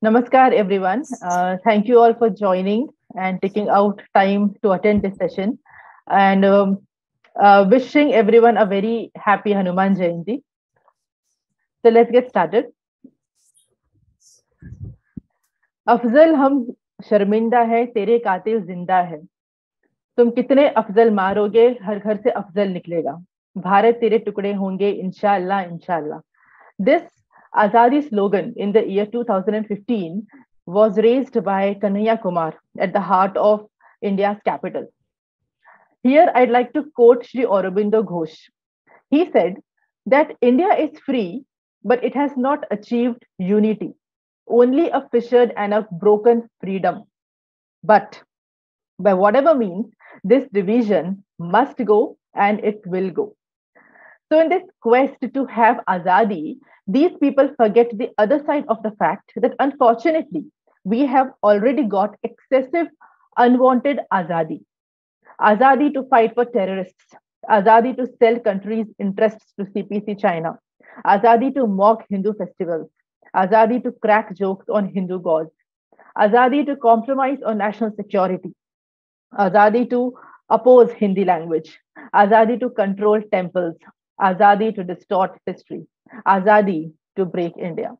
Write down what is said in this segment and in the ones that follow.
Namaskar, everyone. Thank you all for joining and taking out time to attend this session. And wishing everyone a very happy Hanuman Jayanti. So let's get started. Afzal हम शर्मिंदा है, तेरे कातिल जिंदा है. तुम कितने अफजल मारोगे, हर घर से अफजल निकलेगा. भारत तेरे टुकड़े होंगे, इंशाअल्लाह इंशाअल्लाह. This Azadi slogan in the year 2015 was raised by Kanhaiya Kumar at the heart of India's capital. Here, I'd like to quote Sri Aurobindo Ghosh. He said that India is free, but it has not achieved unity, only a fissured and a broken freedom. But by whatever means, this division must go and it will go. So in this quest to have Azadi, these people forget the other side of the fact that unfortunately, we have already got excessive unwanted Azadi. Azadi to fight for terrorists, Azadi to sell countries' interests to CPC China, Azadi to mock Hindu festivals, Azadi to crack jokes on Hindu gods, Azadi to compromise on national security, Azadi to oppose Hindi language, Azadi to control temples, Azadi to distort history, Azadi to break India.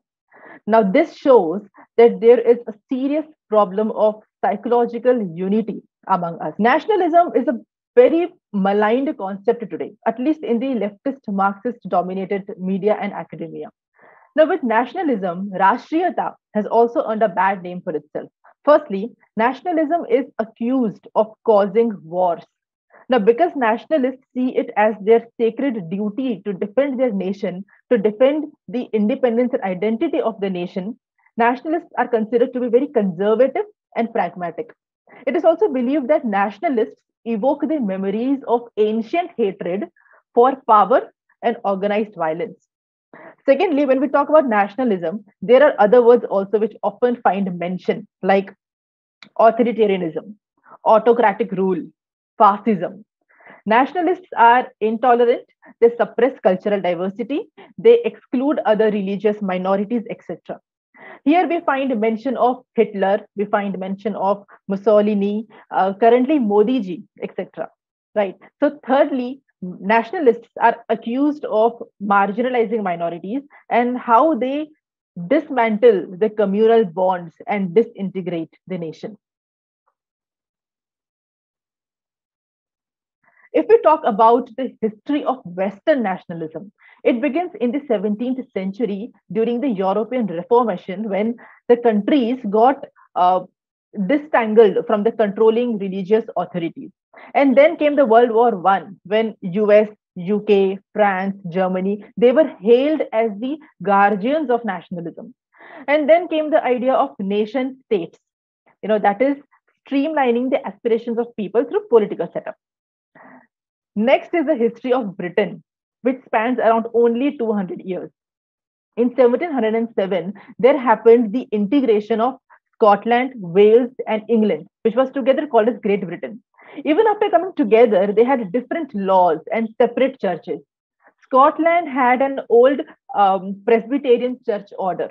Now, this shows that there is a serious problem of psychological unity among us. Nationalism is a very maligned concept today, at least in the leftist Marxist dominated media and academia. Now, with nationalism, Rashtriyata has also earned a bad name for itself. Firstly, nationalism is accused of causing wars. Now, because nationalists see it as their sacred duty to defend their nation, to defend the independence and identity of the nation, nationalists are considered to be very conservative and pragmatic. It is also believed that nationalists evoke the memories of ancient hatred for power and organized violence. Secondly, when we talk about nationalism, there are other words also which often find mention, like authoritarianism, autocratic rule, fascism. Nationalists are intolerant, they suppress cultural diversity, they exclude other religious minorities, etc. Here we find mention of Hitler, we find mention of Mussolini, currently Modi ji, etc. Right. So, thirdly, nationalists are accused of marginalizing minorities and how they dismantle the communal bonds and disintegrate the nation. If we talk about the history of Western nationalism, it begins in the 17th century during the European Reformation when the countries got disentangled from the controlling religious authorities. And then came the World War I when US, UK, France, Germany, they were hailed as the guardians of nationalism. And then came the idea of nation states, that is streamlining the aspirations of people through political setup. Next is the history of Britain, which spans around only 200 years. In 1707, there happened the integration of Scotland, Wales, and England, which was together called as Great Britain. Even after coming together, they had different laws and separate churches. Scotland had an old Presbyterian church order.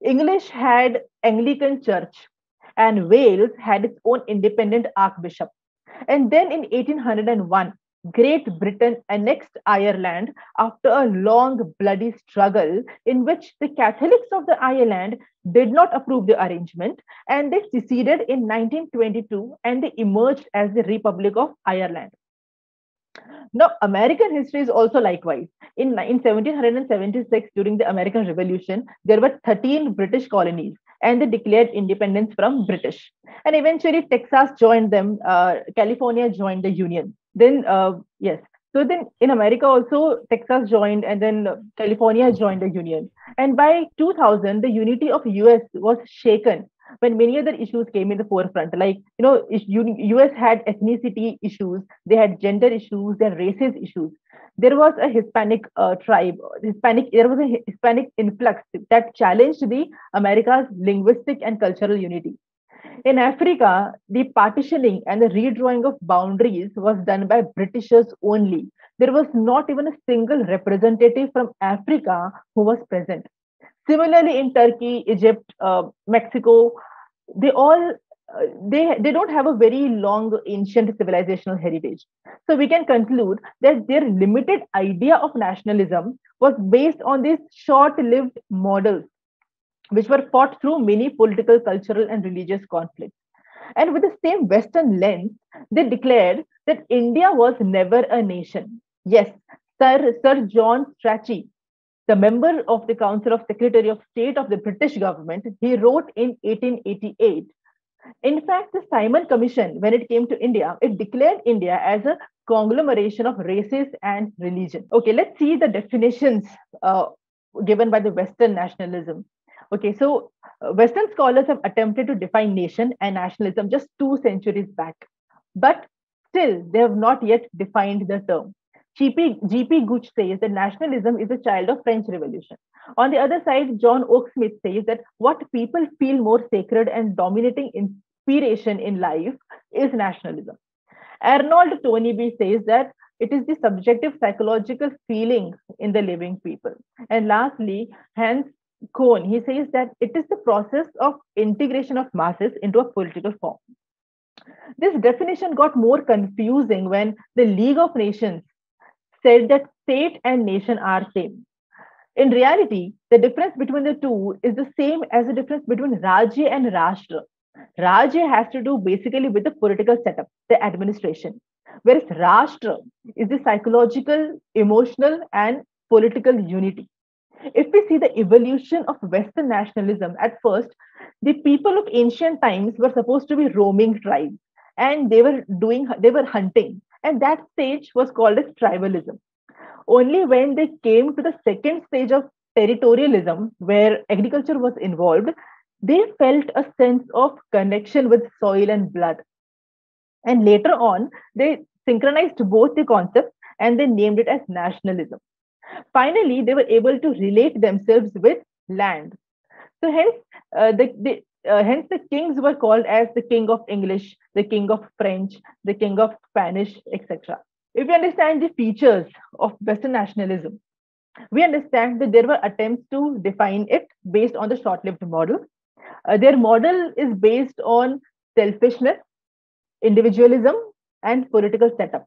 English had Anglican church, and Wales had its own independent archbishop. And then in 1801, Great Britain annexed Ireland after a long, bloody struggle in which the Catholics of the Ireland did not approve the arrangement and they seceded in 1922 and they emerged as the Republic of Ireland. Now, American history is also likewise. In 1776, during the American Revolution, there were 13 British colonies and they declared independence from British. And eventually, Texas joined them, California joined the Union. Then, yes. So then in America also, Texas joined and then California joined the Union. And by 2000, the unity of US was shaken when many other issues came in the forefront. Like, US had ethnicity issues, they had gender issues, they had racist issues. There was a Hispanic there was a Hispanic influx that challenged the America's linguistic and cultural unity. In Africa, the partitioning and the redrawing of boundaries was done by Britishers only. There was not even a single representative from Africa who was present. Similarly, in Turkey, Egypt, Mexico, they all they don't have a very long ancient civilizational heritage. So we can conclude that their limited idea of nationalism was based on these short-lived models, which were fought through many political, cultural, and religious conflicts. And with the same Western lens, they declared that India was never a nation. Yes, Sir John Strachey, the member of the Council of Secretary of State of the British government, he wrote in 1888. In fact, the Simon Commission, when it came to India, it declared India as a conglomeration of races and religion. Okay, let's see the definitions given by the Western nationalism. Okay, so Western scholars have attempted to define nation and nationalism just 2 centuries back, but still they have not yet defined the term. G.P. Gooch says that nationalism is a child of French Revolution. On the other side, John Oaksmith says that what people feel more sacred and dominating inspiration in life is nationalism. Arnold Toneby says that it is the subjective psychological feeling in the living people. And lastly, Hans Kohn, he says that it is the process of integration of masses into a political form. This definition got more confusing when the League of Nations said that state and nation are same. In reality, the difference between the two is the same as the difference between Rajya and Rashtra. Rajya has to do basically with the political setup, the administration, whereas Rashtra is the psychological, emotional, and political unity. If we see the evolution of Western nationalism, at first, the people of ancient times were supposed to be roaming tribes, and they were hunting, and that stage was called as tribalism. Only when they came to the second stage of territorialism, where agriculture was involved, they felt a sense of connection with soil and blood. And later on, they synchronized both the concepts and they named it as nationalism. Finally, they were able to relate themselves with land. So hence the kings were called as the king of English, the king of French, the king of Spanish, etc. If we understand the features of Western nationalism, we understand that there were attempts to define it based on the short-lived model. Their model is based on selfishness, individualism, and political setup.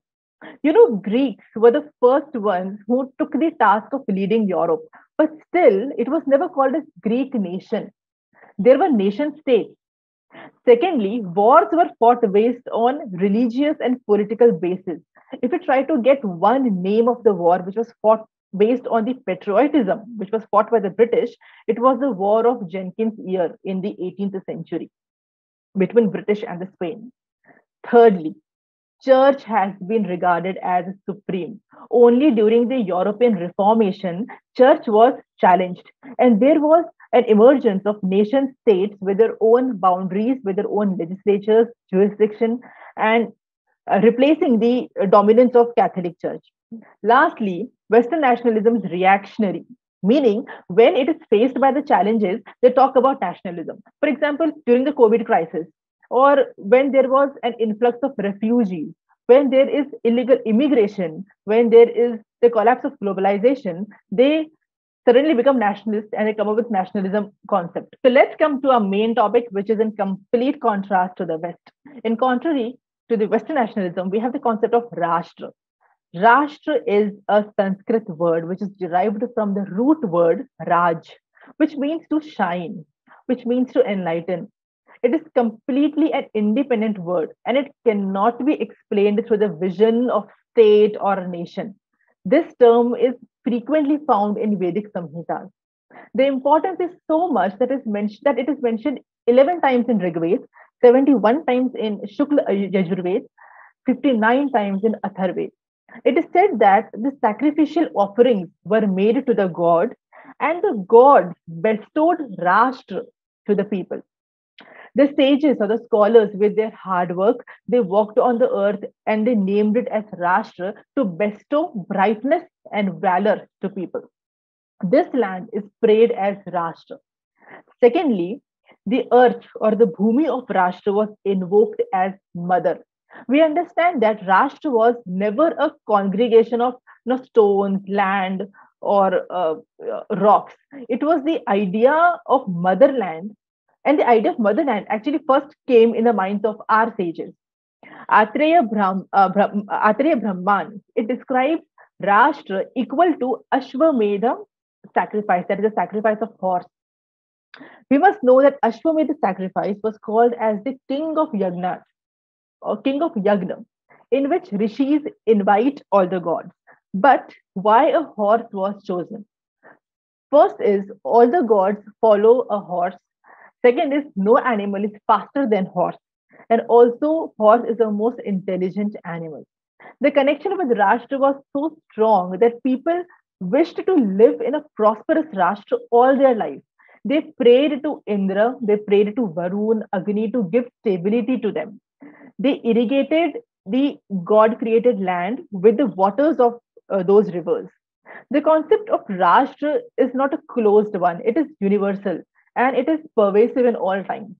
You know, Greeks were the first ones who took the task of leading Europe, but still, it was never called as Greek nation. There were nation states. Secondly, wars were fought based on religious and political basis. If you try to get one name of the war which was fought based on the patriotism which was fought by the British, it was the War of Jenkins' Ear in the 18th century between British and the Spain. Thirdly, church has been regarded as supreme. Only during the European Reformation, church was challenged, and there was an emergence of nation states with their own boundaries, with their own legislatures, jurisdiction, and replacing the dominance of Catholic Church. Lastly, Western nationalism is reactionary, meaning when it is faced by the challenges, they talk about nationalism. For example, during the COVID crisis, or when there was an influx of refugees, when there is illegal immigration, when there is the collapse of globalization, they suddenly become nationalists and they come up with nationalism concept. So let's come to our main topic, which is in complete contrast to the West. In contrary to the Western nationalism, we have the concept of Rashtra. Rashtra is a Sanskrit word which is derived from the root word Raj, which means to shine, which means to enlighten. It is completely an independent word and it cannot be explained through the vision of state or nation. This term is frequently found in Vedic Samhitas. The importance is so much that it is mentioned 11 times in Rigved, 71 times in Shukla Yajurved, 59 times in Atharved. It is said that the sacrificial offerings were made to the god and the gods bestowed Rashtra to the people. The sages or the scholars, with their hard work, they walked on the earth and they named it as Rashtra to bestow brightness and valor to people. This land is prayed as Rashtra. Secondly, the earth or the Bhumi of Rashtra was invoked as mother. We understand that Rashtra was never a congregation of stones, land, or rocks. It was the idea of motherland, and the idea of motherland actually first came in the minds of our sages. Atreya Brahman, it describes Rashtra equal to Ashwamedha sacrifice, that is the sacrifice of horse. We must know that Ashwamedha sacrifice was called as the king of Yagna or king of Yagna, in which rishis invite all the gods. But why a horse was chosen? First is all the gods follow a horse. Second is no animal is faster than horse. And also horse is the most intelligent animal. The connection with Rashtra was so strong that people wished to live in a prosperous Rashtra all their life. They prayed to Indra, they prayed to Varun, Agni to give stability to them. They irrigated the God created land with the waters of those rivers. The concept of Rashtra is not a closed one, it is universal and it is pervasive in all time.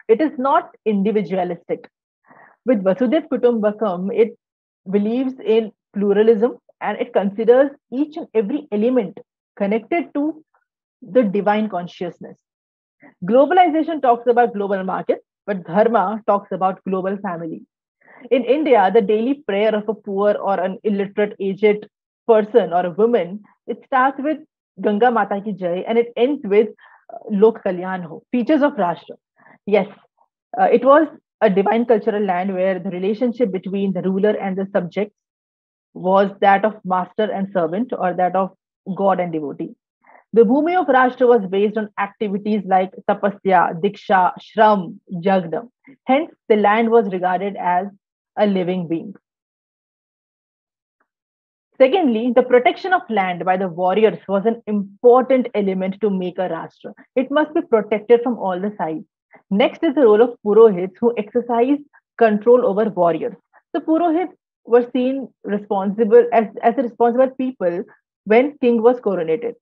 It is not individualistic. With Vasudev Kutumbakam, it believes in pluralism and it considers each and every element connected to the divine consciousness. Globalization talks about global markets, but Dharma talks about global family. In India, the daily prayer of a poor or an illiterate aged person or a woman, it starts with Ganga Mata Ki Jai and it ends with Lok Kalyan Ho, features of Rashtra. Yes, it was a divine cultural land where the relationship between the ruler and the subject was that of master and servant or that of God and devotee. The Bhumi of Rashtra was based on activities like tapasya, diksha, shram, yagna. Hence, the land was regarded as a living being. Secondly, the protection of land by the warriors was an important element to make a Rashtra. It must be protected from all the sides. Next is the role of Purohits who exercised control over warriors. The Purohits were seen responsible as a responsible people when king was coronated.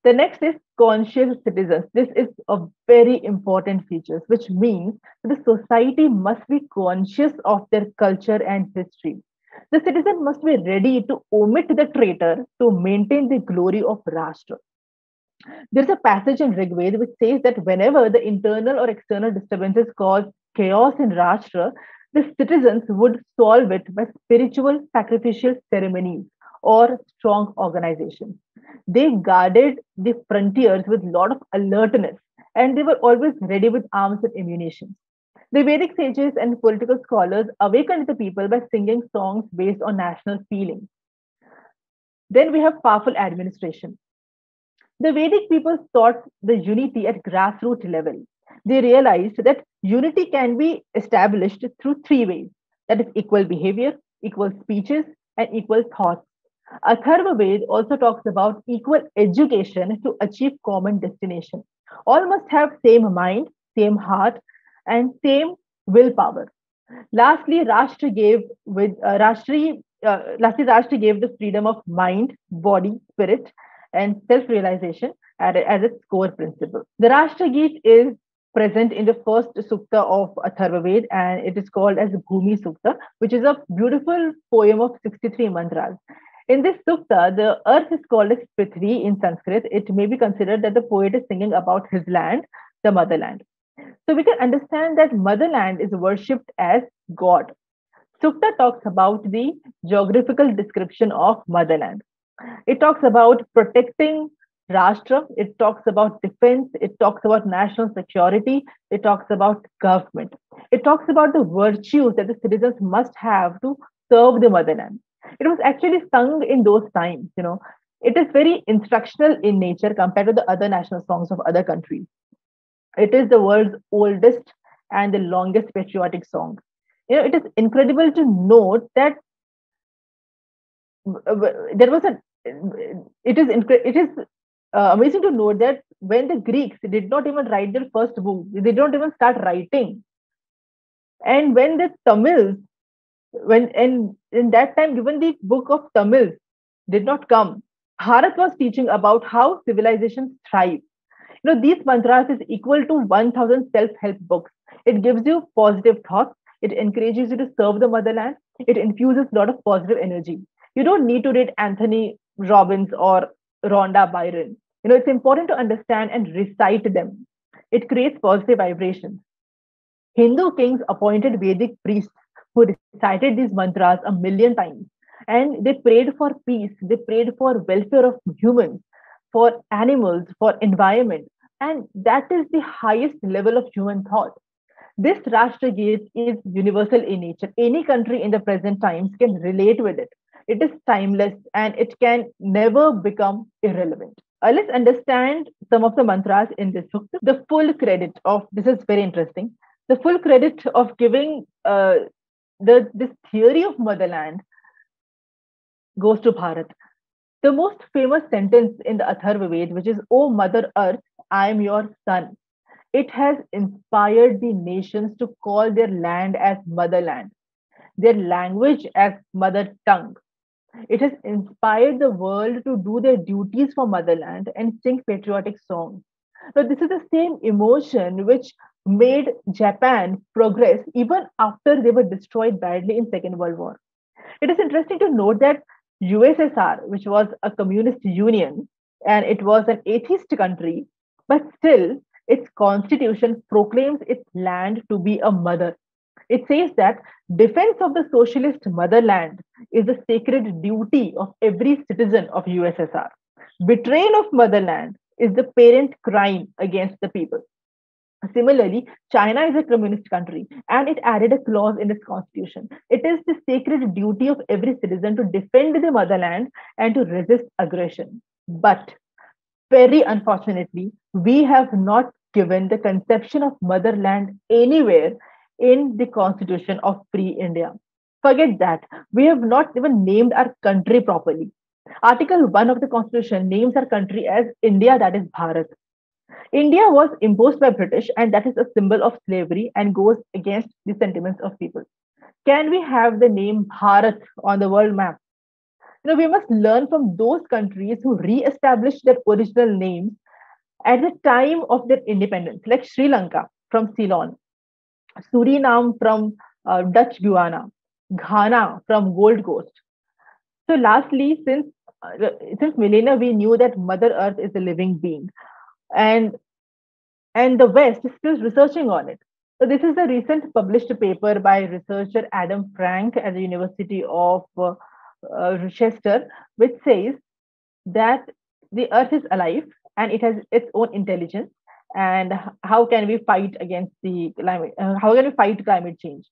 The next is conscious citizens. This is a very important feature, which means the society must be conscious of their culture and history. The citizen must be ready to omit the traitor to maintain the glory of Rashtra. There's a passage in Rigved which says that whenever the internal or external disturbances cause chaos in Rashtra, the citizens would solve it by spiritual sacrificial ceremonies or strong organizations. They guarded the frontiers with a lot of alertness and they were always ready with arms and ammunition. The Vedic sages and political scholars awakened the people by singing songs based on national feeling. Then we have powerful administration. The Vedic people sought the unity at grassroots level. They realized that unity can be established through three ways, that is, equal behavior, equal speeches, and equal thoughts. Atharva Ved also talks about equal education to achieve common destination. All must have same mind, same heart, and same willpower. Lastly, Rashtra gave with Rashtra gave the freedom of mind, body, spirit, and self-realization as its core principle. The Rashtra Geet is present in the first sukta of Atharva Ved, and it is called as Bhumi Sukta, which is a beautiful poem of 63 mantras. In this sukta, the earth is called as Prithvi in Sanskrit. It may be considered that the poet is singing about his land, the motherland. So we can understand that motherland is worshipped as God. Sukta talks about the geographical description of motherland. It talks about protecting Rashtra, it talks about defense, it talks about national security, it talks about government. It talks about the virtues that the citizens must have to serve the motherland. It was actually sung in those times, you know. It is very instructional in nature compared to the other national songs of other countries. It is the world's oldest and the longest patriotic song. You know, it is incredible to note that there was a. It is amazing to note that when the Greeks did not even write their first book, they did not even start writing. And when the Tamils, when and in that time, given the book of Tamils did not come, Bharat was teaching about how civilizations thrive. These mantras is equal to 1,000 self-help books. It gives you positive thoughts. It encourages you to serve the motherland. It infuses a lot of positive energy. You don't need to read Anthony Robbins or Rhonda Byron. It's important to understand and recite them. It creates positive vibrations. Hindu kings appointed Vedic priests who recited these mantras a million times. And they prayed for peace, they prayed for welfare of humans, for animals, for environment. And that is the highest level of human thought. This Rashtra Geet is universal in nature. Any country in the present times can relate with it. It is timeless and it can never become irrelevant. Let's understand some of the mantras in this book. The full credit of this is very interesting. The full credit of giving this theory of motherland goes to Bharat. The most famous sentence in the Atharva Ved, which is, "O Mother Earth, I am your son." It has inspired the nations to call their land as motherland, their language as mother tongue. It has inspired the world to do their duties for motherland and sing patriotic songs. Now, this is the same emotion which made Japan progress even after they were destroyed badly in Second World War. It is interesting to note that USSR, which was a communist union, and it was an atheist country, but still its constitution proclaims its land to be a mother. It says that defense of the socialist motherland is a sacred duty of every citizen of USSR. Betrayal of motherland is the parent crime against the people. Similarly, China is a communist country and it added a clause in its constitution. It is the sacred duty of every citizen to defend the motherland and to resist aggression. But very unfortunately, we have not given the conception of motherland anywhere in the constitution of pre India. Forget that. We have not even named our country properly. Article 1 of the constitution names our country as India, that is Bharat. India was imposed by British, and that is a symbol of slavery and goes against the sentiments of people. Can we have the name Bharat on the world map? We must learn from those countries who re-established their original names at the time of their independence, like Sri Lanka from Ceylon, Suriname from Dutch Guiana, Ghana from Gold Coast. So, lastly, since millennia, we knew that Mother Earth is a living being, and the West is still researching on it. So, this is a recent published paper by researcher Adam Frank at the University of Rochester, which says that the Earth is alive and it has its own intelligence. And how can we fight against the climate? How can we fight climate change?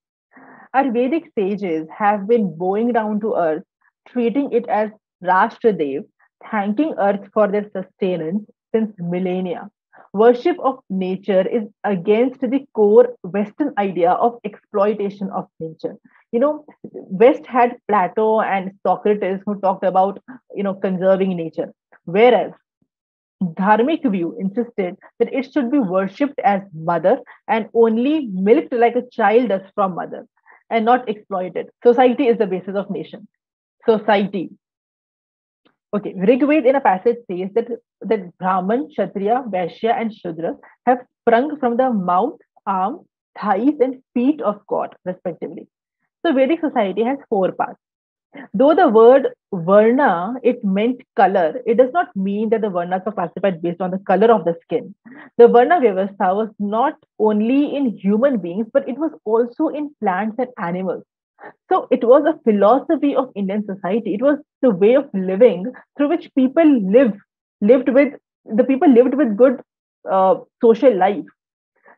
Our Vedic sages have been bowing down to Earth, treating it as Rashtra Dev, thanking Earth for their sustenance since millennia. Worship of nature is against the core Western idea of exploitation of nature. West had Plato and Socrates who talked about, conserving nature, whereas Dharmic view insisted that it should be worshipped as mother and only milked like a child does from mother and not exploited. Society is the basis of nation. Society. Okay, Rigved in a passage says that Brahman, Kshatriya, Vaishya, and Shudra have sprung from the mouth, arm, thighs, and feet of God, respectively. So Vedic society has four parts. Though the word varna, it meant color, it does not mean that the varnas are classified based on the color of the skin. The varna vyavastha was not only in human beings, but it was also in plants and animals. So it was a philosophy of Indian society. It was the way of living through which people lived with good social life.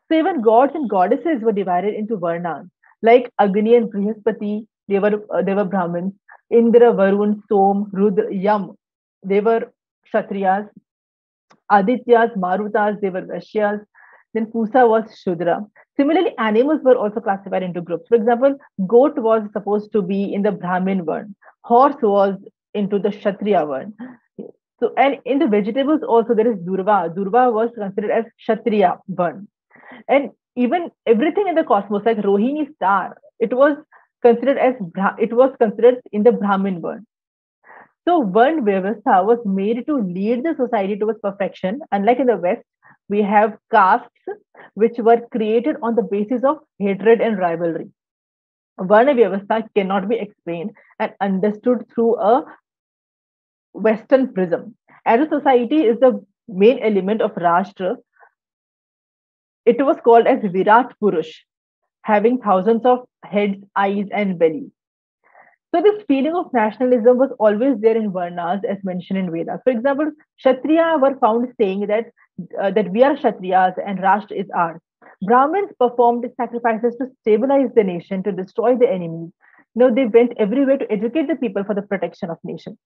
So even gods and goddesses were divided into varnas, like Agni and Brihaspati. They were Brahmins. Indra, Varun, Som, Rudra, Yam. They were Kshatriyas. Adityas, Marutas. They were Vaishyas. Then Pusa was Shudra. Similarly, animals were also classified into groups. For example, goat was supposed to be in the Brahmin Varn. Horse was into the Kshatriya Varn. So, and in the vegetables also there is Durva. Durva was considered as Kshatriya Varn. And even everything in the cosmos, like Rohini star, it was considered as it was considered in the Brahmin Varn. So Varn Vyavastha was made to lead the society towards perfection. Unlike in the West, we have castes which were created on the basis of hatred and rivalry. Varna Vyavastha cannot be explained and understood through a Western prism. As a society is the main element of Rashtra, it was called as Virat Purush, having thousands of heads, eyes, and bellies. So this feeling of nationalism was always there in Varnas, as mentioned in Vedas. For example, Kshatriya were found saying that we are Kshatriyas and Rashtra is ours. Brahmins performed sacrifices to stabilize the nation, to destroy the enemies. They went everywhere to educate the people for the protection of nation.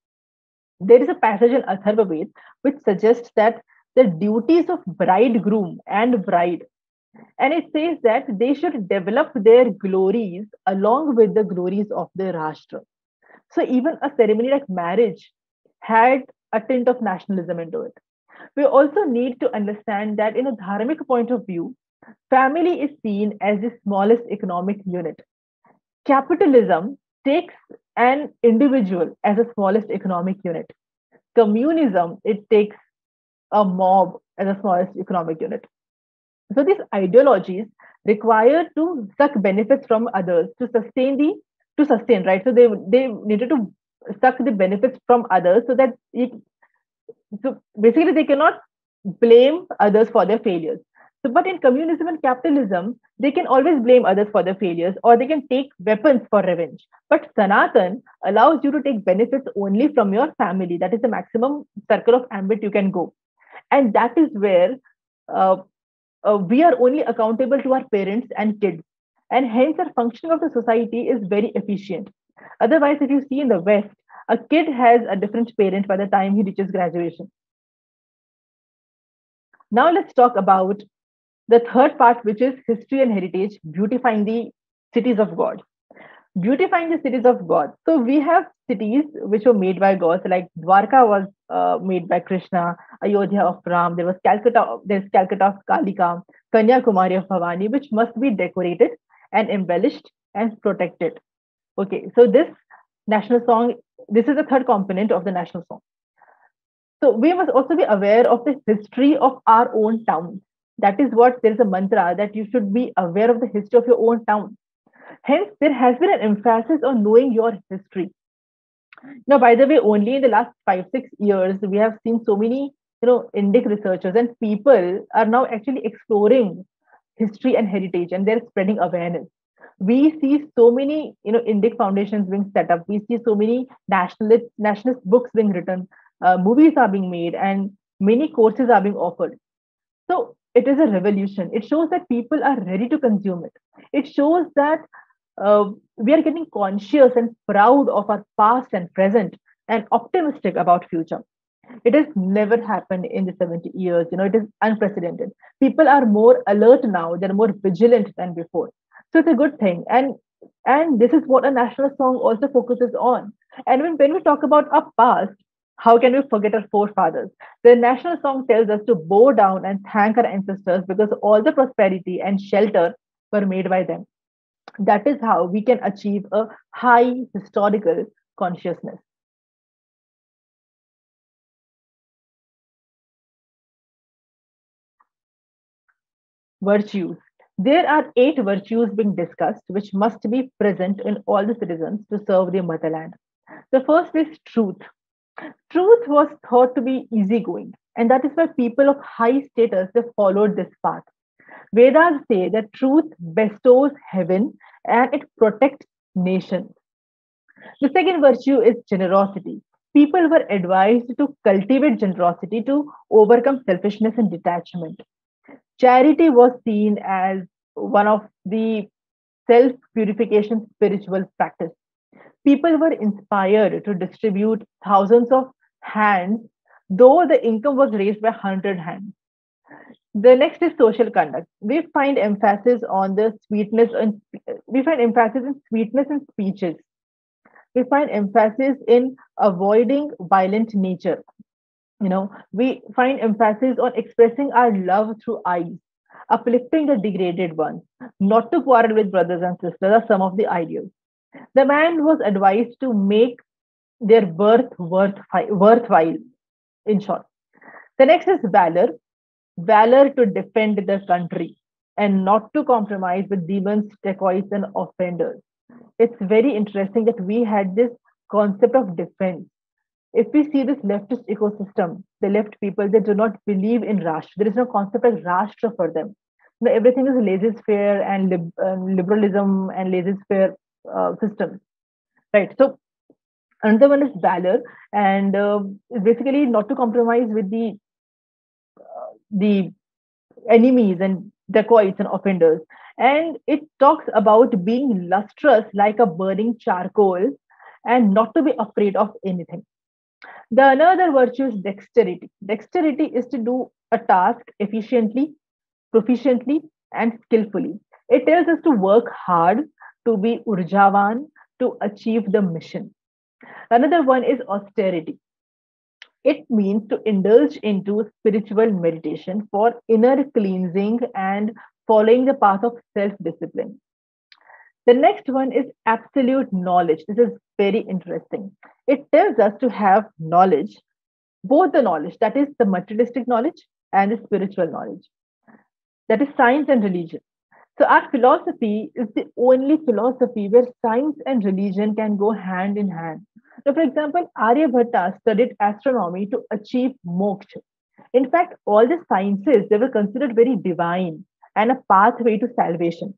There is a passage in Atharva Ved which suggests that the duties of bridegroom and bride, and it says that they should develop their glories along with the glories of the Rashtra. So even a ceremony like marriage had a tint of nationalism into it. We also need to understand that in a dharmic point of view, family is seen as the smallest economic unit. Capitalism takes an individual as the smallest economic unit. Communism, it takes a mob as the smallest economic unit. So these ideologies require to suck benefits from others to sustain, right? So they needed to suck the benefits from others so that so basically they cannot blame others for their failures. So, but in communism and capitalism, they can always blame others for their failures or they can take weapons for revenge. But Sanatan allows you to take benefits only from your family. That is the maximum circle of ambit you can go. And that is where uh, we are only accountable to our parents and kids. And hence, our functioning of the society is very efficient. Otherwise, if you see in the West, a kid has a different parent by the time he reaches graduation. Now, let's talk about the third part, which is history and heritage, beautifying the cities of God. Beautifying the cities of God. So we have cities which were made by gods, like Dwarka was made by Krishna, Ayodhya of Ram. There's Calcutta of Kalika, Kanyakumari of Bhavani, which must be decorated and embellished and protected. Okay, so this national song, this is the third component of the national song. So we must also be aware of the history of our own towns. That is what there is a mantra that you should be aware of the history of your own town. Hence, there has been an emphasis on knowing your history. Now, by the way, only in the last 5, 6 years, we have seen so many, Indic researchers and people are now actually exploring history and heritage, and they're spreading awareness. We see so many, Indic foundations being set up. We see so many nationalist books being written, movies are being made, and many courses are being offered. So it is a revolution. It shows that people are ready to consume it. It shows that we are getting conscious and proud of our past and present and optimistic about future. It has never happened in the 70 years. It is unprecedented. People are more alert now. They're more vigilant than before. So it's a good thing. And this is what a national song also focuses on. And when we talk about our past, how can we forget our forefathers? The national song tells us to bow down and thank our ancestors because all the prosperity and shelter were made by them. That is how we can achieve a high historical consciousness. Virtues. There are 8 virtues being discussed which must be present in all the citizens to serve the motherland. The first is truth. Truth was thought to be easygoing, and that is why people of high status they followed this path. Vedas say that truth bestows heaven and it protects nations. The second virtue is generosity. People were advised to cultivate generosity to overcome selfishness and detachment. Charity was seen as one of the self purification spiritual practice. People were inspired to distribute thousands of hands, though the income was raised by 100 hands. The next is social conduct. We find emphasis in sweetness in speeches. We find emphasis in avoiding violent nature. We find emphasis on expressing our love through eyes, uplifting the degraded ones, not to quarrel with brothers and sisters are some of the ideals. The man was advised to make their birth worthwhile, in short. The next is valor, valor to defend the country and not to compromise with demons, dacoits, and offenders. It's very interesting that we had this concept of defense. If we see this leftist ecosystem, the left people, they do not believe in Rashtra. There is no concept of Rashtra for them. Everything is laissez-faire and liberalism and laissez-faire systems, right? So another one is valor, and basically not to compromise with the enemies and dacoits and offenders. And it talks about being lustrous like a burning charcoal and not to be afraid of anything. The another virtue is dexterity. Dexterity is to do a task efficiently, proficiently, and skillfully. It tells us to work hard, to be urjavan, to achieve the mission. Another one is austerity. It means to indulge into spiritual meditation for inner cleansing and following the path of self discipline. The next one is absolute knowledge. This is very interesting. It tells us to have knowledge, both the knowledge, that is the materialistic knowledge, and the spiritual knowledge, that is science and religion. So our philosophy is the only philosophy where science and religion can go hand in hand. So, for example, Aryabhatta studied astronomy to achieve moksha. In fact, all the sciences, they were considered very divine and a pathway to salvation.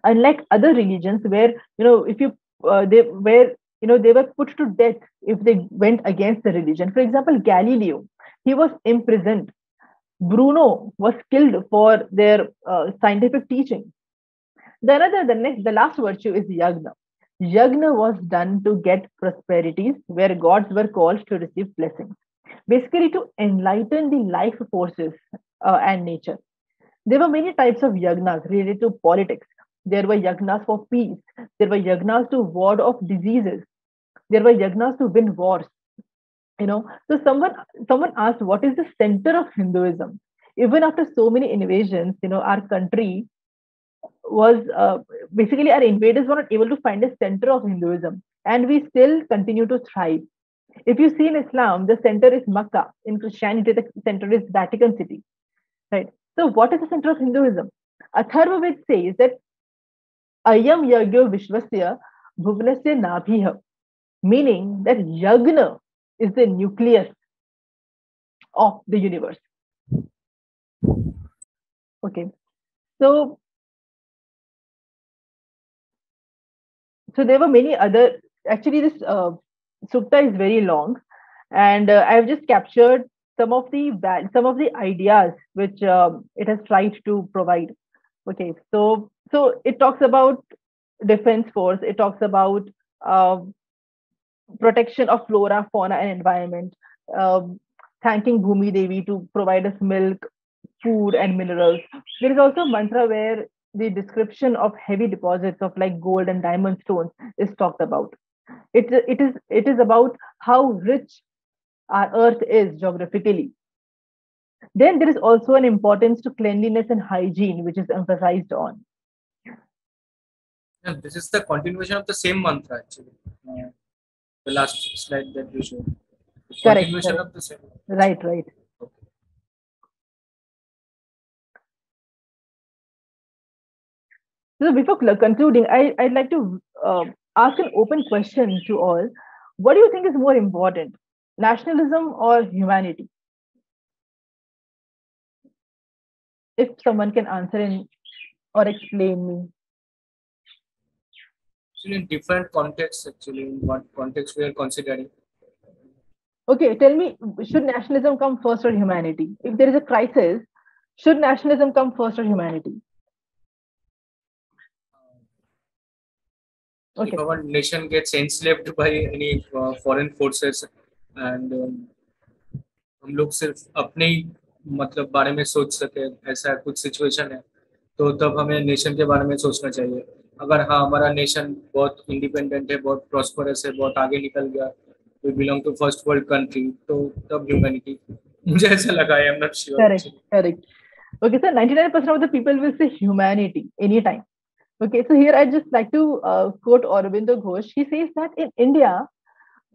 Unlike other religions, where if you they were put to death if they went against the religion. For example, Galileo, he was imprisoned. Bruno was killed for their scientific teaching. The last virtue is yagna. Yagna was done to get prosperities where gods were called to receive blessings, basically to enlighten the life forces and nature. There were many types of yagnas related to politics. There were yagnas for peace. There were yagnas to ward off diseases. There were yagnas to win wars. So someone asked, what is the center of Hinduism? Even after so many invasions, our country was basically, our invaders were not able to find a center of Hinduism, and we still continue to thrive. If you see in Islam, the center is Makkah. In Christianity, the center is Vatican City, right? So what is the center of Hinduism? Atharvaved says that Ayam Yagyo Vishwasya Bhuvnasya Nabhiha, meaning that Yagna is the nucleus of the universe. Okay, so there were many other. Actually, this sutta is very long, and I have just captured some of the ideas which it has tried to provide. Okay, so it talks about defense force. It talks about protection of flora, fauna, and environment. Thanking Bhumi Devi to provide us milk, food, and minerals. There is also a mantra where the description of heavy deposits of like gold and diamond stones is talked about. It is about how rich our earth is geographically. Then there is also an importance to cleanliness and hygiene, which is emphasized on. Yeah, this is the continuation of the same mantra, actually. The last slide that you showed. Correct. Of the same. Right. Okay. So before concluding, I'd like to ask an open question to all. What do you think is more important, nationalism or humanity? If someone can answer or explain me. Actually, in different contexts, actually, in what context we are considering. Okay, tell me, should nationalism come first or humanity? If there is a crisis, should nationalism come first or humanity? Okay. If our nation gets enslaved by any foreign forces and हम लोग सिर्फ अपने ही मतलब बारे में सोच सके, ऐसा कुछ सिचुएशन है, तो तब हमें नेशन के बारे में सोचना चाहिए. अगर हाँ, हमारा नेशन बहुत इंडिपेंडेंट है, बहुत प्रॉस्परस है, बहुत आगे निकल गया, we belong to first world country, तो तब ह्यूमैनिटी, मुझे ऐसा लगा, I am not sure Correct, actually. correct. Okay, so 99% of the people will say humanity anytime. Okay, so here I just like to quote Aurobindo Ghosh. He says that in India,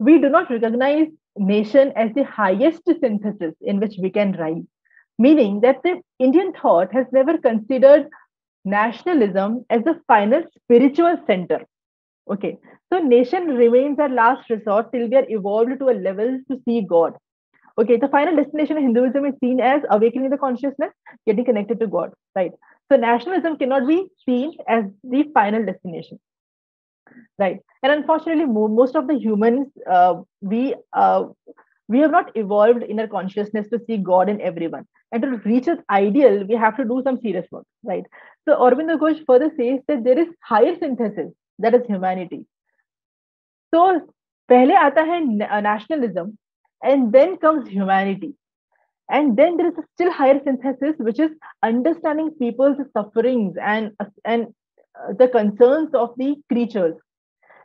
we do not recognize nation as the highest synthesis in which we can rise, meaning that the Indian thought has never considered nationalism as the final spiritual center. Okay, so nation remains our last resort till we are evolved to a level to see God. Okay, the final destination in Hinduism is seen as awakening the consciousness, getting connected to God, right? So nationalism cannot be seen as the final destination, right? And unfortunately, most of the humans, we have not evolved inner consciousness to see God in everyone. And to reach this ideal, we have to do some serious work, right? So Aurobindo Ghosh further says that there is higher synthesis, that is humanity. So पहले आता है nationalism, and then comes humanity. And then there is a still higher synthesis, which is understanding people's sufferings and the concerns of the creatures.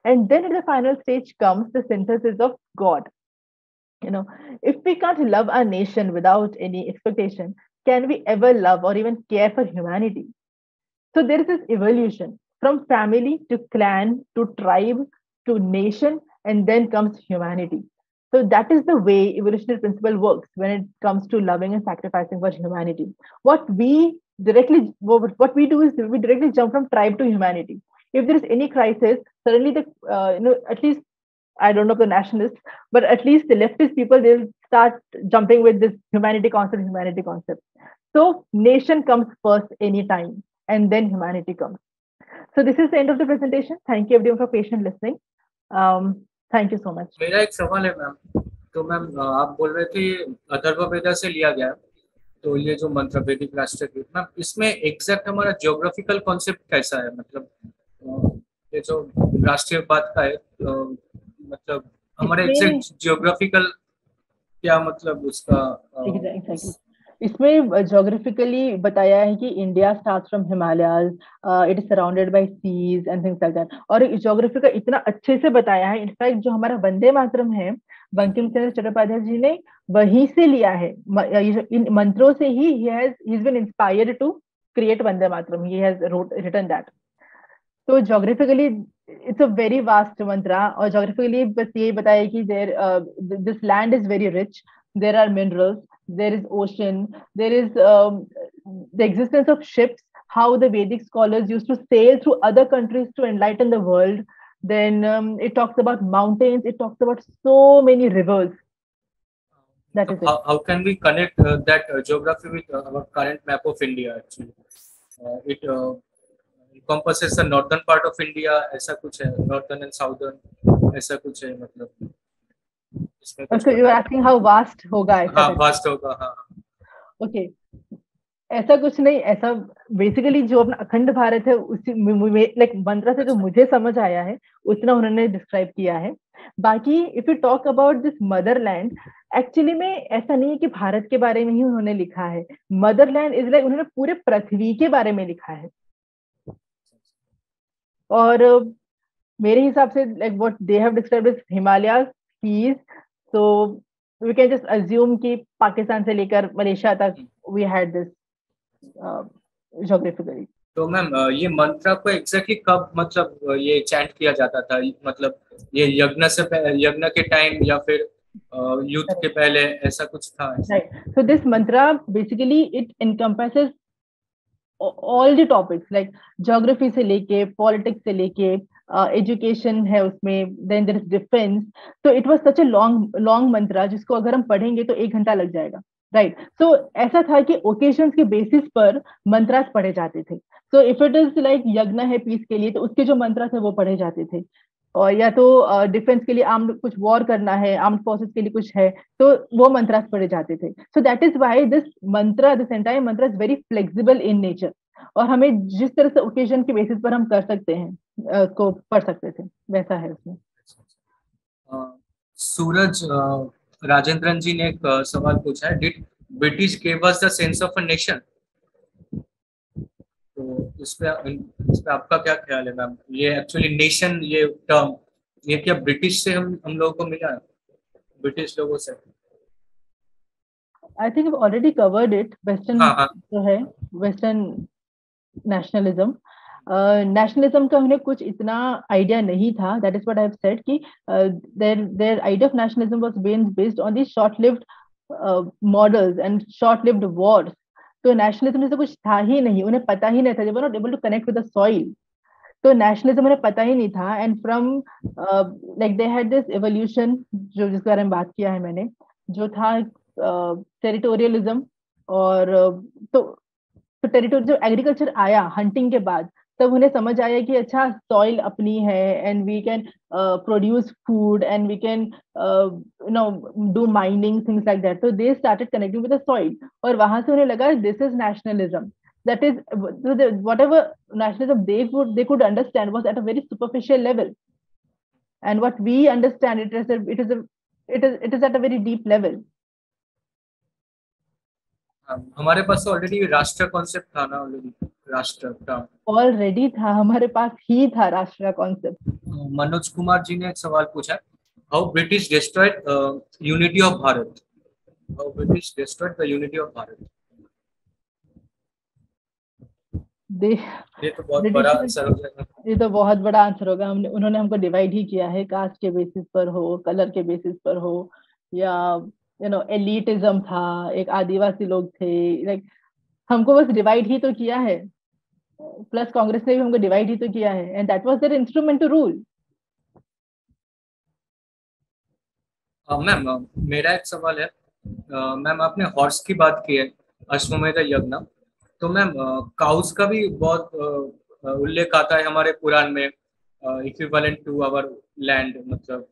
And then at the final stage comes the synthesis of God. You know, if we can't love our nation without any expectation, can we ever love or even care for humanity? So there is this evolution from family to clan to tribe to nation, and then comes humanity. So that is the way evolutionary principle works when it comes to loving and sacrificing for humanity. What we do is we directly jump from tribe to humanity. If there is any crisis, suddenly at least I don't know the nationalists, but at least the leftist people, they'll start jumping with this humanity concept. So nation comes first anytime, and then humanity comes. So this is the end of the presentation. Thank you everyone for patient listening. Thank you so much. मेरा एक सवाल है ma'am, तो ma'am आप बोल रहे थे अथर्ववेद से लिया गया, तो ये जो मंत्र वैदिक राष्ट्र गीत मैम, इसमें एग्जैक्ट हमारा ज्योग्राफिकल कॉन्सेप्ट कैसा है, मतलब ये जो राष्ट्रीय बात का है, मतलब हमारे एग्जैक्ट ज्योग्राफिकल क्या मतलब उसका exactly. इसमें जोग्राफिकली बताया है कि India starts from Himalayas, it is surrounded by seas and things like that, और ज्योग्राफी का इतना अच्छे से बताया है. इनफैक्ट जो हमारा वंदे मातरम है, बंकिम चंद्र चट्टोपाध्याय जी ने वहीं से लिया है. इन मंत्रों से ही he has been inspired to create Vande Mataram. He has written that. तो geographically it's a very vast mantra, और जोग्राफिकली बस ये बताया कि this land is very rich, there are minerals, there is ocean, there is the existence of ships, how the Vedic scholars used to sail through other countries to enlighten the world. Then it talks about mountains, it talks about so many rivers. That is it. How can we connect that geography with our current map of India actually? It encompasses the northern part of India, ऐसा कुछ है, northern and southern ऐसा कुछ है, मतलब So you are asking how vast होगा ऐसा? हाँ, vast होगा, हाँ. Okay, ऐसा कुछ नहीं. ऐसा बेसिकली जो अपना अखंड भारत है, उसी लाइक मंत्र से जो मुझे समझ आया है उतना उन्होंने डिस्क्राइब किया है. बाकी if you talk about this Motherland, actually में ऐसा नहीं है कि भारत के बारे में ही उन्होंने लिखा है. मदरलैंड इज लाइक उन्होंने पूरे पृथ्वी के बारे में लिखा है. और मेरे हिसाब से like what they have described is Himalayas, seas. So we can just assume कि पाकिस्तान से लेकर मलेशिया तक we had this geographically. तो मैम ये मंत्र को एग्जैक्टली कब मतलब ये चैंट किया जाता था, मतलब ये यज्ञ के टाइम या फिर युद्ध के पहले, ऐसा कुछ था? Right. So this mantra basically it encompasses all the topics like geography से लेके politics से लेके एजुकेशन है उसमें, देन देयर इज डिफेंस. तो it was such a long mantra जिसको अगर हम पढ़ेंगे तो 1 घंटा लग जाएगा. राइट. सो ऐसा था कि ओकेशंस के बेसिस पर मंत्रास पढ़े जाते थे. So if it is like यज्ञ है पीस के लिए, तो उसके जो मंत्र थे वो पढ़े जाते थे. और या तो डिफेंस के लिए आर्म्ड कुछ वॉर करना है, आर्म्ड फोर्सेस के लिए कुछ है, तो वो मंत्रास पढ़े जाते थे. So that is why this entire mantra is very flexible in nature, और हमें जिस तरह से ओकेजन के बेसिस पर हम कर सकते हैं को पढ़ सकते थे, वैसा है उसमें. सूरज राजेंद्रन जी ने एक सवाल पूछा है, did British give us the sense of a nation? तो इस पे आपका क्या ख्याल है मैम? ये एक्चुअली नेशन, ये टर्म, ये क्या ब्रिटिश से हम लोगों को मिला है? ब्रिटिश लोगों से? I think already covered it. Western हाँ. जो है, वेस्टर्न नेशनलिज्म. नेशनलिज्म का उन्हें कुछ इतना आइडिया नहीं था. That is what I have said कि their idea of nationalism was based on the short lived models and short lived wars. तो नेशनलिज्म जैसे कुछ था ही नहीं, उन्हें पता ही नहीं था. They were not able to connect with the soil. तो नेशनलिज्म उन्हें पता ही नहीं था. And from like they had this evolution, जो जिसके बारे में बात किया है मैंने, जो था टेरिटोरियलिज्म. और तो टेरिटोरी, जो एग्रीकल्चर आया हंटिंग के बाद, तब उन्हें समझ आया कि अच्छा सॉइल अपनी है and we can produce food and we can do mining, things like that. तो they started connecting with the soil. और वहां से उन्हें लगा this is nationalism. That is, whatever nationalism they could understand was at a very superficial level, and what we understand it is at a very deep level. हमारे पास तो already राष्ट्र concept था ना, ऑलरेडी राष्ट्र का ऑलरेडी था, हमारे पास ही था राष्ट्र कॉन्सेप्ट. मनोज कुमार जी ने एक सवाल पूछा, how British destroyed unity of Bharat? How British destroyed the unity of Bharat? ये तो बहुत बड़ा आंसर हो जाएगा. ये तो बहुत बड़ा आंसर होगा. उन्होंने हमको डिवाइड ही किया है, कास्ट के बेसिस पर हो, कलर के बेसिस पर हो, या एलिटिज्म था, एक आदिवासी लोग थे. लाइक हमको बस डिवाइड ही तो किया है. प्लस कांग्रेस ने भी हमको डिवाइड ही तो किया है. And that was their instrument to rule. Ma'am मेरा एक सवाल है. मैम आपने हॉर्स की बात की है, अश्वमेध यज्ञ. तो मैम काउस का भी बहुत उल्लेख आता है हमारे पुराण में, इक्विवेलेंट टू आवर लैंड. मतलब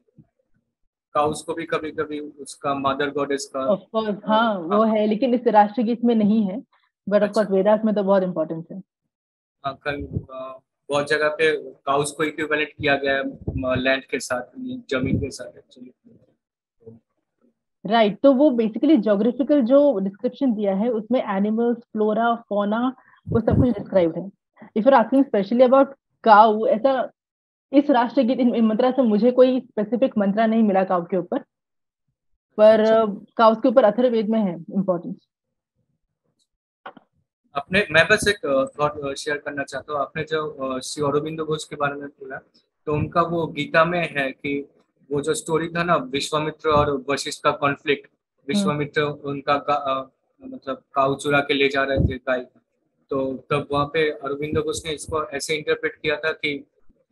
काउस को भी कभी कभी उसका मदर गॉडेस का. ऑफ कोर्स हाँ, वो है, लेकिन इस राष्ट्रगीत में नहीं है. बट ऑफ कोर्स वेदास में तो बहुत इंपॉर्टेंस है. बहुत जगह पे काउस को इक्विवेलेंट किया गया है लैंड के साथ, जमीन के साथ एक्चुअली. राइट. तो वो बेसिकली ज्योग्राफिकल जो डिस्क्रिप्शन दिया है उसमें एनिमल्स, फ्लोरा, फौना, वो सब कुछ डिस्क्राइब्ड है. If you are asking specially about cow, ऐसा इस राष्ट्रगीत इन मंत्रा से मुझे कोई स्पेसिफिक मंत्रा नहीं मिला काउ के ऊपर, पर काउस के ऊपर अथर्ववेद में है इम्पोर्टेंस. आपने, मैं बस एक थॉट शेयर करना चाहता हूँ. आपने जो श्री अरबिंदो घोष के बारे में बोला, तो उनका वो गीता में है कि वो जो स्टोरी था ना, विश्वामित्र और वशिष्ठ का कॉन्फ्लिक्ट. विश्वामित्र उनका मतलब काऊ चुरा के ले जा रहे थे गाय. तो तब वहाँ पे अरबिंदो घोष ने इसको ऐसे इंटरप्रेट किया था कि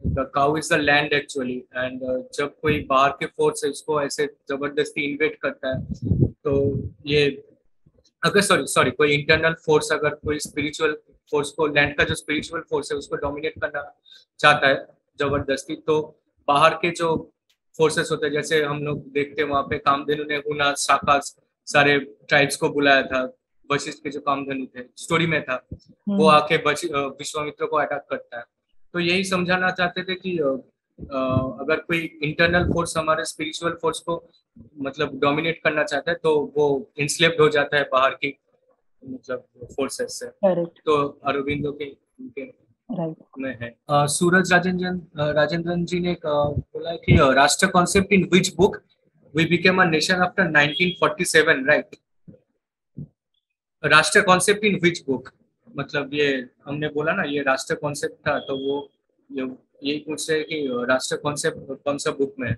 the cow is the land actually. And जब कोई बाहर के फोर्स है इसको ऐसे जबरदस्ती इन्वेट करता है, तो ये अगर सॉरी कोई इंटरनल फोर्स, अगर कोई स्पिरिचुअल फोर्स को, लैंड का जो स्पिरिचुअल फोर्स है उसको डोमिनेट करना चाहता है जबरदस्ती, तो बाहर के जो फोर्सेस होते हैं, जैसे हम लोग देखते हैं वहां पे कामधेनु ने हुना, शाखा, सारे ट्राइब्स को बुलाया था. वशिष्ठ के जो कामधेनु थे स्टोरी में था, वो आके विश्वामित्र को अटैक करता है. तो यही समझाना चाहते थे कि अगर कोई इंटरनल फोर्स हमारे स्पिरिचुअल फोर्स को मतलब डोमिनेट करना चाहता है, तो वो इंस्लेव्ड हो जाता है बाहर की मतलब फोर्सेस से. तो अरबिंदो के उनके में है. सूरज राजेंद्रन जी ने बोला कि राष्ट्र concept in which book we became a nation after 1947, right? राष्ट्र कॉन्सेप्ट इन विच बुक, मतलब ये हमने बोला ना, ये राष्ट्र कॉन्सेप्ट था, तो वो यही पूछ रहे कि राष्ट्र कॉन्सेप्ट कौन सा बुक में है?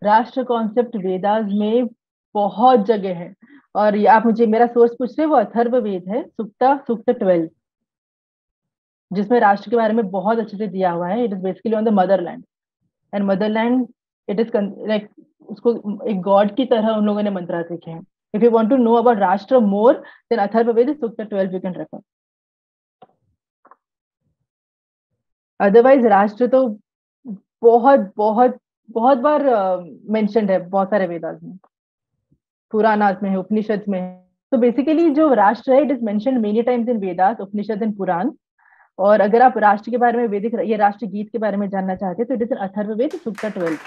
राष्ट्र कॉन्सेप्ट वेदास में बहुत जगह है. और ये आप मुझे मेरा सोर्स पूछ रहे हैं, वो अथर्ववेद है, सूक्त 12, जिसमें राष्ट्र के बारे में बहुत अच्छे से दिया हुआ है. It is basically on the Motherland. And Motherland it is like, उसको एक गॉड की तरह उन लोगों ने मंत्रा सीखे हैं. If you want to know about rashtra more, then Atharvaveda sukta 12 you can refer. Otherwise राष्ट्र तो बहुत बहुत बहुत बार मेंशन्ड है, बहुत सारे वेदास में, पुराणास में है, उपनिषद में है. तो बेसिकली जो राष्ट्र है, it is mentioned many times in Vedas, Upanishad and Purana. और अगर आप राष्ट्र के बारे में, वैदिक ये राष्ट्र गीत के बारे में जानना चाहते हैं, तो इट इज अथर्ववेद सूक्त 12.